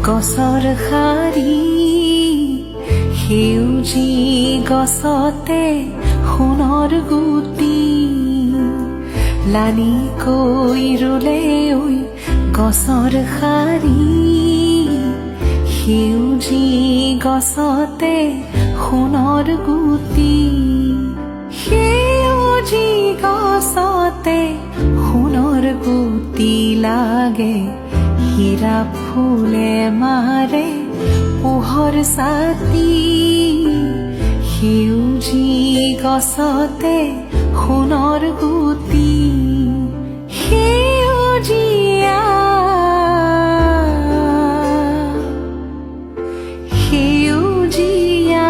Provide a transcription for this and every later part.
গছৰ শাৰী সেউজী গছতে সোণৰ গুটি লানিকৈ ৰুলে ঐ গছৰ শাৰী সেউজী গছতে সোণৰ গুটি সেউজী গছতে সোণৰ গুটি লাগে হীৰা ফুলে মাৰে পোহৰ ছাতি সেউজী গছতে সোণৰ গুটি সেউজীয়া সেউজীয়া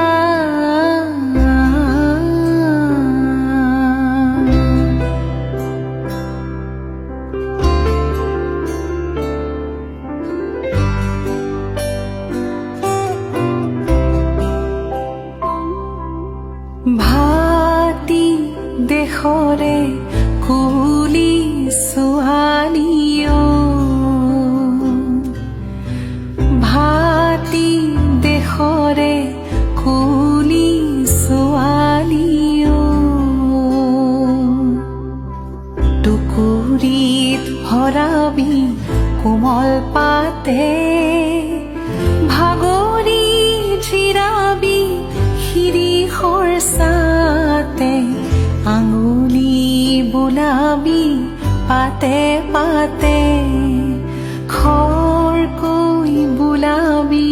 ভাতি দেশৰে কুলি ছোৱালীও ভাতি দেশৰে কুলি ছোৱালীও টুকুৰিত ভৰাবি কোমল পাতে ভাগৰি জিৰাবি শিৰিষৰ ছাতে আঙুলি বোলাবি পাতে পাতে খৰকৈ বোলাবি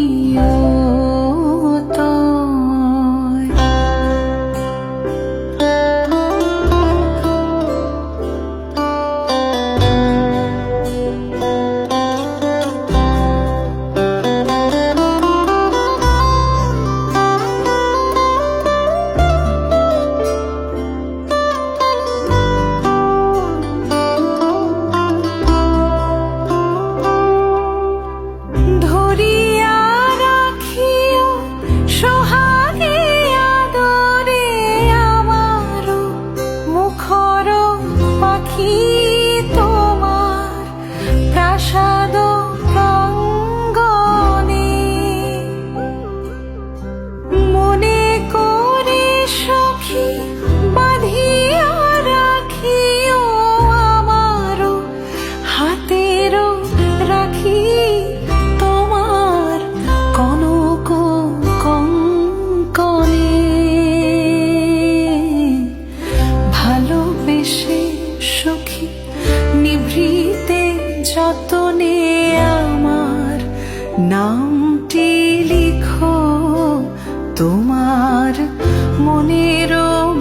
যতনে আমার নামটি লিখো তোমার মনের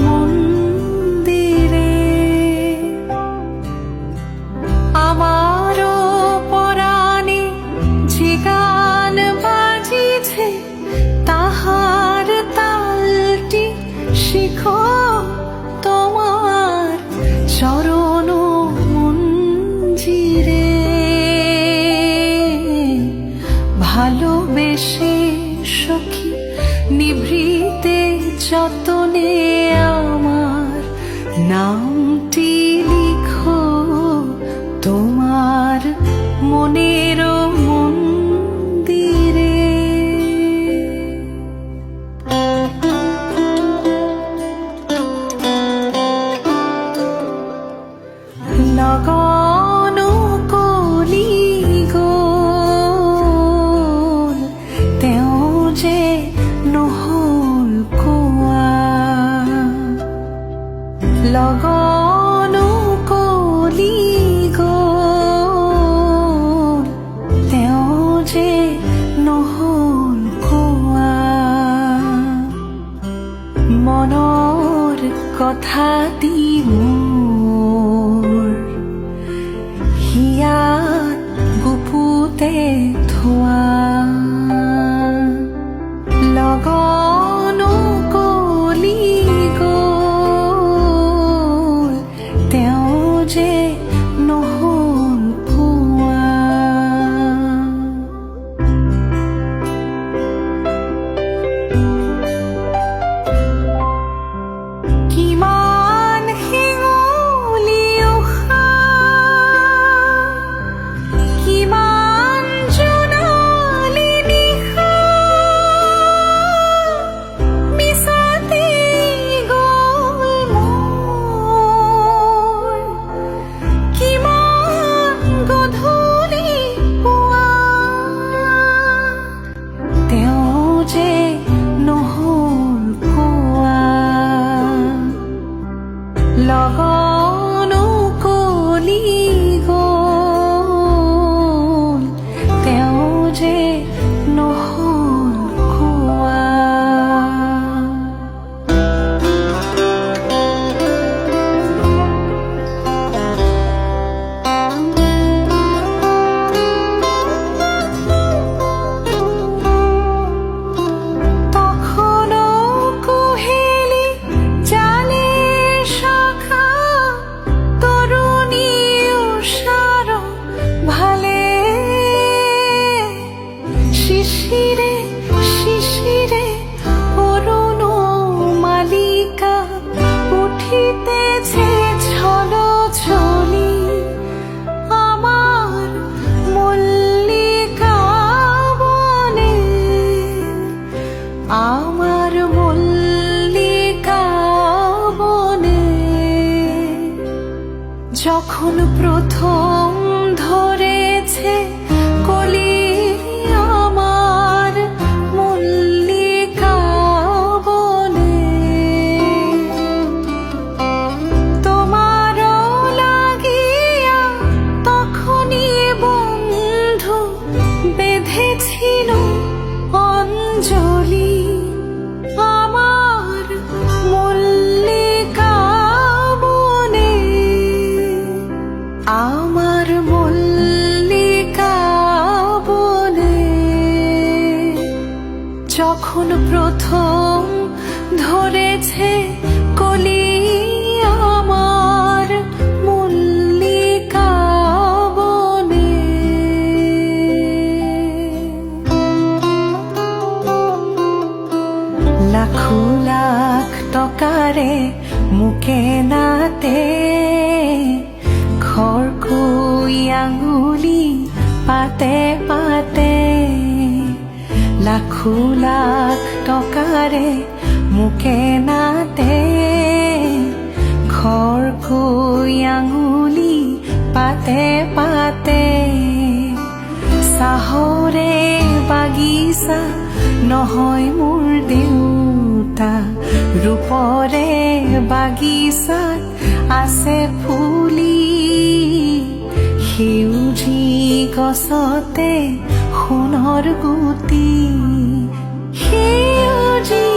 মন্দিরে আমার পরাণে যে গান বাজিছে তাহার তালটি শিখো তোমার চরণ মঞ্জিরে ভালোবেসে সখী নিভৃতে যতনে আমার নামটি লিখো তোমার মনের মন্দিরে লগানো কলি গ'ল তেওঁ যে নহ'ল কোৱা লগানো কলি গ'ল তেওঁ যে নহ'ল কোৱা মনৰ কথাটি মোৰ হিয়াত গুপুতে থোৱা লগনো কলি গ'ল তেওঁ যে নহ'ল পোৱা কিমান শিঙ যখন প্রথম ধরেছে কলি আমার মল্লিকা বনে, তোমারও লাগিয়া তখনই বন্ধু বেঁধেছিল অঞ্জলি আমার মল্লিকা বনে, আমার মল্লিকা বনে। যখন প্রথম ধরেছে কলি আমার মল্লিকা বনে। লাখো লাখ টকারে মুখে নাতে খড়কুই আঙুলি পাতে পাতে, লাখো লাখ টকারে মুখে নাতে খড়কুই আঙুলি পাতে পাতে। চাহৰে বাগিচা নহয় মোৰ দেউতা, ৰূপৰে বাগিচাত আছে ফুলি, সেউজী গছতে সোণৰ গুটি, সেউজী